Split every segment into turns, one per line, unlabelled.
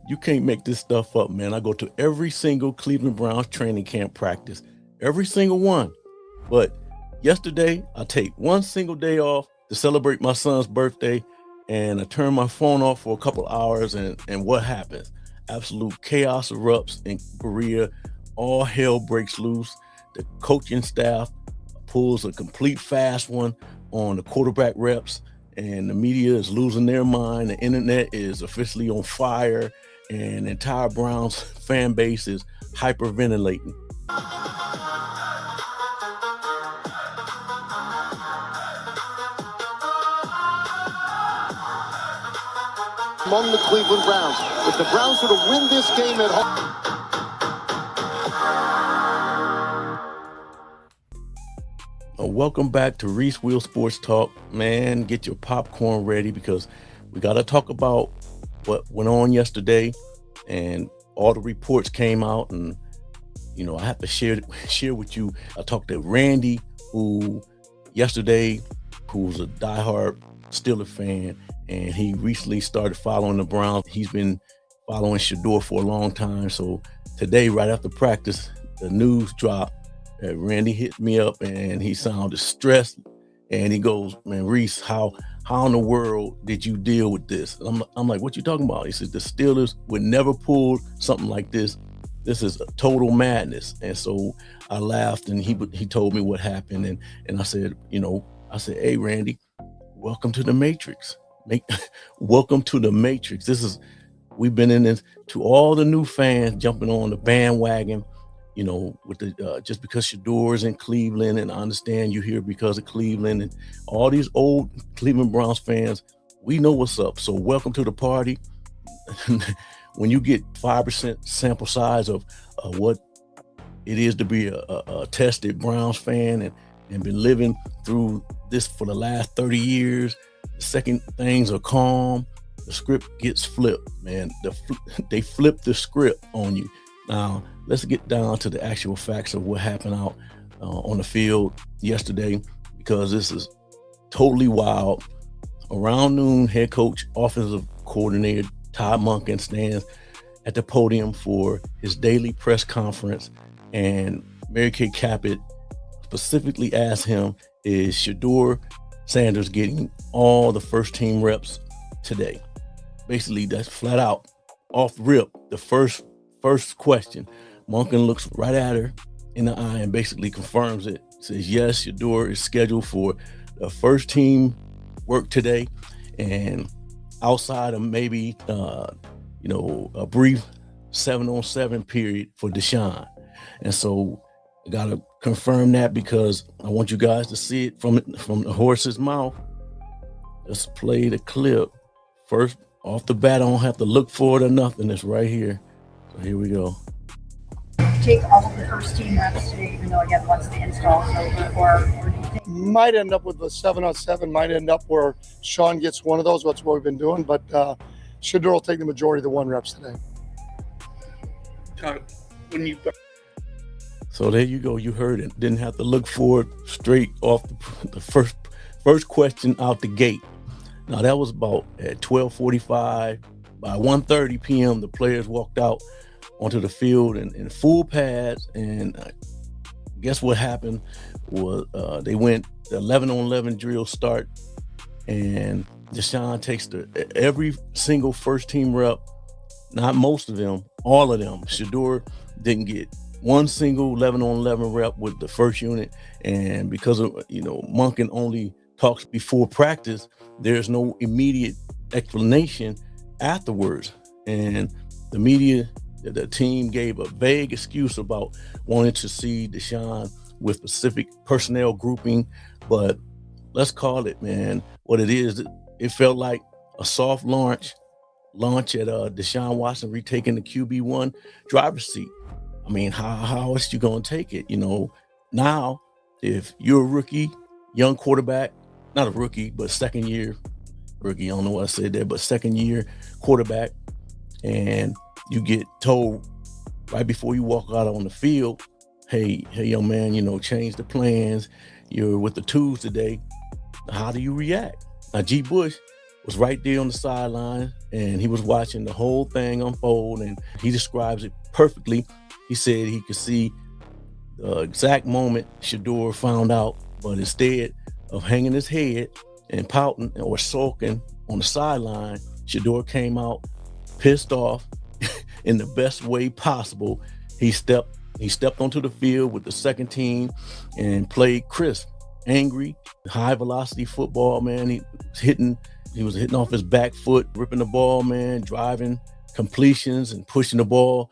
You can't make this stuff up, man. I go to every single Cleveland Browns training camp practice, every single one. But yesterday, I take one single day off to celebrate my son's birthday, and I turn my phone off for a couple hours, and what happens? Absolute chaos erupts in Berea. All hell breaks loose. The coaching staff pulls a complete fast one on the quarterback reps, and the media is losing their mind. The internet is officially on fire, and the entire Browns fan base is hyperventilating.
Among the Cleveland Browns, if the Browns were to win this game at home.
Welcome back to Reese Wheel Sports Talk. Man, get your popcorn ready because we got to talk about what went on yesterday, and all the reports came out, and I have to share with you. I talked to Randy, who yesterday, who's a diehard Steelers fan, and he recently started following the Browns. He's been following Shadur for a long time. So today, right after practice, the news dropped. Randy hit me up, and he sounded stressed, and he goes, "Man, Reese, how in the world did you deal with this?" I'm like, "What you talking about?" He said, "The Steelers would never pull something like this. This is a total madness." And so I laughed, and he told me what happened, and I said, "Hey, Randy, welcome to the Matrix. Welcome to the Matrix. We've been in this, to all the new fans jumping on the bandwagon, with the just because Shedeur is in Cleveland, and I understand you're here because of Cleveland, and all these old Cleveland Browns fans, we know what's up. So welcome to the party." When you get 5% sample size of what it is to be a tested Browns fan, and been living through this for the last 30 years, the second things are calm, the script gets flipped, man. They flip the script on you. Now, let's get down to the actual facts of what happened out on the field yesterday, because this is totally wild. Around noon, head coach, offensive coordinator Todd Monken stands at the podium for his daily press conference, and Mary Kay Caput specifically asked him, "Is Shedeur Sanders getting all the first team reps today?" Basically, that's flat out off rip. The first question. Monken looks right at her in the eye and basically confirms it. Says, yes, Shadur is scheduled for the first team work today, and outside of maybe a brief 7-on-7 period for Deshaun. And so I gotta confirm that because I want you guys to see it from the horse's mouth. Let's play the clip. First off the bat, I don't have to look for it or nothing. It's right here. So here we go.
Take all of the first team reps today, even though again once the install is over, or do you think
might end up with a 7-on-7, might end up where Sean gets one of those. That's what we've been doing, but Shadur will take the majority of the 1 reps today.
So there you go. You heard it. Didn't have to look for it. Straight off the first question out the gate. Now that was about at 12:45. By 1:30 p.m., the players walked out onto the field in full pads, and guess what happened was they went the 11-on-11 drill start, and Deshaun takes every single first team rep, not most of them, all of them. Shadur didn't get one single 11-on-11 rep with the first unit, and because of Monken only talks before practice, there's no immediate explanation afterwards, and the media, the team gave a vague excuse about wanting to see Deshaun with specific personnel grouping, but let's call it, man, what it is. It felt like a soft launch at Deshaun Watson retaking the QB1 driver's seat. I mean, how else you gonna take it? Now if you're a rookie, young quarterback, not a rookie, but second year rookie, I don't know what I said there, but second year quarterback, and you get told right before you walk out on the field, hey, young man, change the plans. You're with the twos today. How do you react? Now, G. Bush, was right there on the sideline, and he was watching the whole thing unfold, and he describes it perfectly. He said he could see the exact moment Shadur found out, but instead of hanging his head and pouting or sulking on the sideline, Shadur came out pissed off in the best way possible. He stepped onto the field with the second team and played crisp, angry, high velocity football, man. He was hitting off his back foot, ripping the ball, man, driving completions and pushing the ball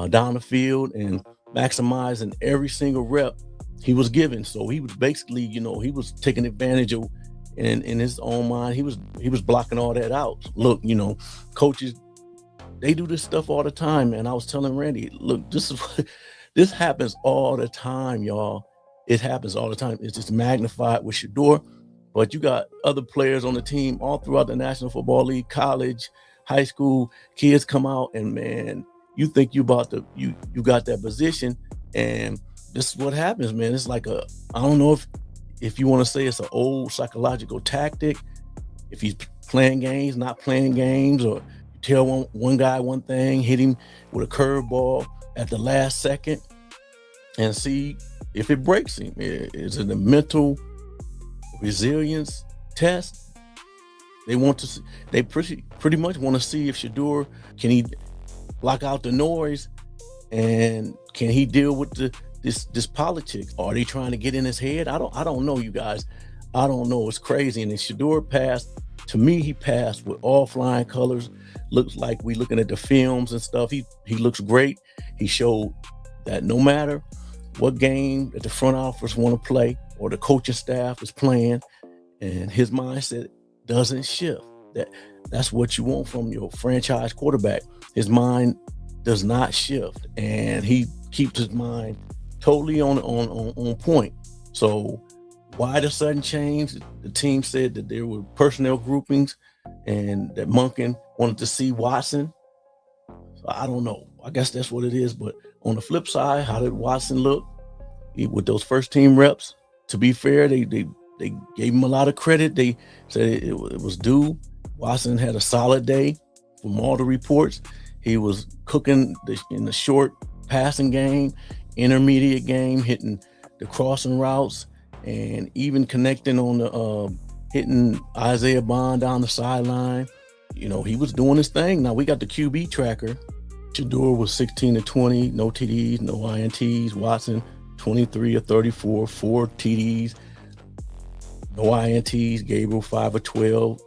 down the field and maximizing every single rep he was given. So he was basically, he was taking advantage of, in his own mind, he was blocking all that out. Look, coaches, they do this stuff all the time, man. I was telling Randy, look, this happens all the time, y'all. It happens all the time. It's just magnified with Shadur. But you got other players on the team all throughout the National Football League, college, high school. Kids come out and, man, you think you got that position, and this is what happens, man. It's like I don't know if you want to say it's an old psychological tactic, if he's playing games, not playing games, or you tell one guy one thing, hit him with a curveball at the last second, and see if it breaks him. Is it a mental resilience test? They pretty much want to see if Shadur can he block out the noise, and can he deal with this politics? Are they trying to get in his head? I don't know, you guys. I don't know. It's crazy. And then Shadur passed. To me, he passed with all flying colors. Looks like we looking at the films and stuff. He looks great. He showed that no matter what game that the front office want to play or the coaching staff is playing, and his mindset doesn't shift. That's what you want from your franchise quarterback. His mind does not shift, and he keeps his mind totally on point. So why the sudden change? The team said that there were personnel groupings and that Monken wanted to see Watson. So I don't know. I guess that's what it is. But on the flip side, how did Watson look with those first team reps? To be fair, they gave him a lot of credit. They said it was due. Watson had a solid day from all the reports. He was cooking in the short passing game, intermediate game, hitting the crossing routes, and even connecting on the hitting Isaiah Bond down the sideline. He was doing his thing. Now we got the QB tracker. Shadur was 16-20, no TDs, no INTs. Watson 23-34, 4 TDs, no INTs. Gabriel 5-12,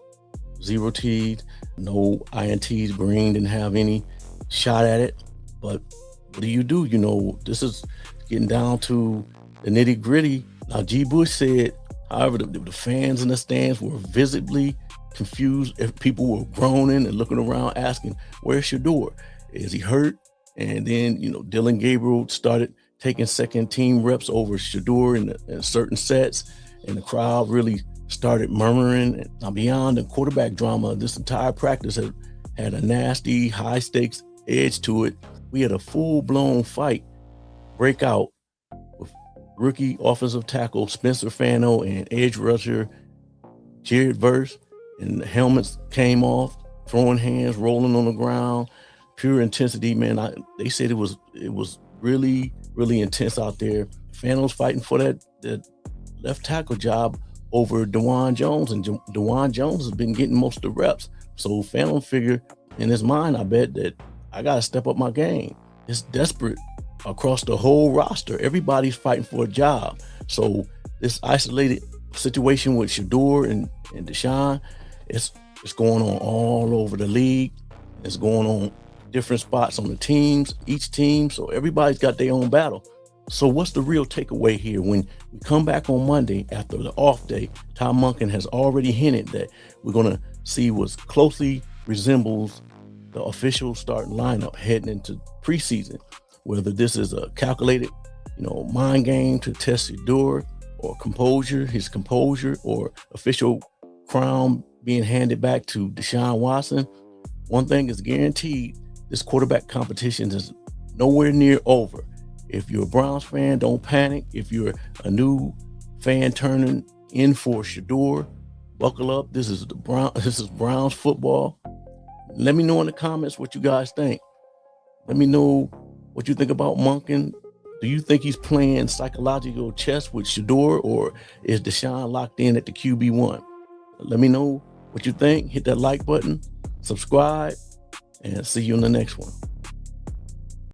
0 T's, no INTs. Green didn't have any shot at it. But what do? This is getting down to the nitty gritty. Now, G. Bush said, however, the fans in the stands were visibly confused. If people were groaning and looking around asking, where's Shadur? Is he hurt? And then, Dylan Gabriel started taking second team reps over Shadur in certain sets, and the crowd really started murmuring. Now, beyond the quarterback drama, this entire practice had a nasty, high stakes edge to it. We had a full-blown fight break out with rookie offensive tackle Spencer Fano and edge rusher Jared Verse, and the helmets came off, throwing hands, rolling on the ground, pure intensity, man. They said it was really, really intense out there. Fano's fighting for that left tackle job over DeJuan Jones, and DeJuan Jones has been getting most of the reps. So Fano figured in his mind, I bet that I got to step up my game. It's desperate across the whole roster. Everybody's fighting for a job. So this isolated situation with Shadur and Deshaun, it's going on all over the league. It's going on different spots on the teams, each team. So everybody's got their own battle. So what's the real takeaway here? When we come back on Monday after the off day, Todd Monken has already hinted that we're going to see what closely resembles the official starting lineup heading into preseason. Whether this is a calculated, mind game to test Shadur, or his composure, or official crown being handed back to Deshaun Watson. One thing is guaranteed: this quarterback competition is nowhere near over. If you're a Browns fan, don't panic. If you're a new fan turning in for Shadur, Buckle up. This is Browns football. Let me know in the comments what you guys think. Let me know what you think about Monken. Do you think he's playing psychological chess with Shadur, or is Deshaun locked in at the QB1? Let me know what you think. Hit that like button, subscribe, and see you in the next one.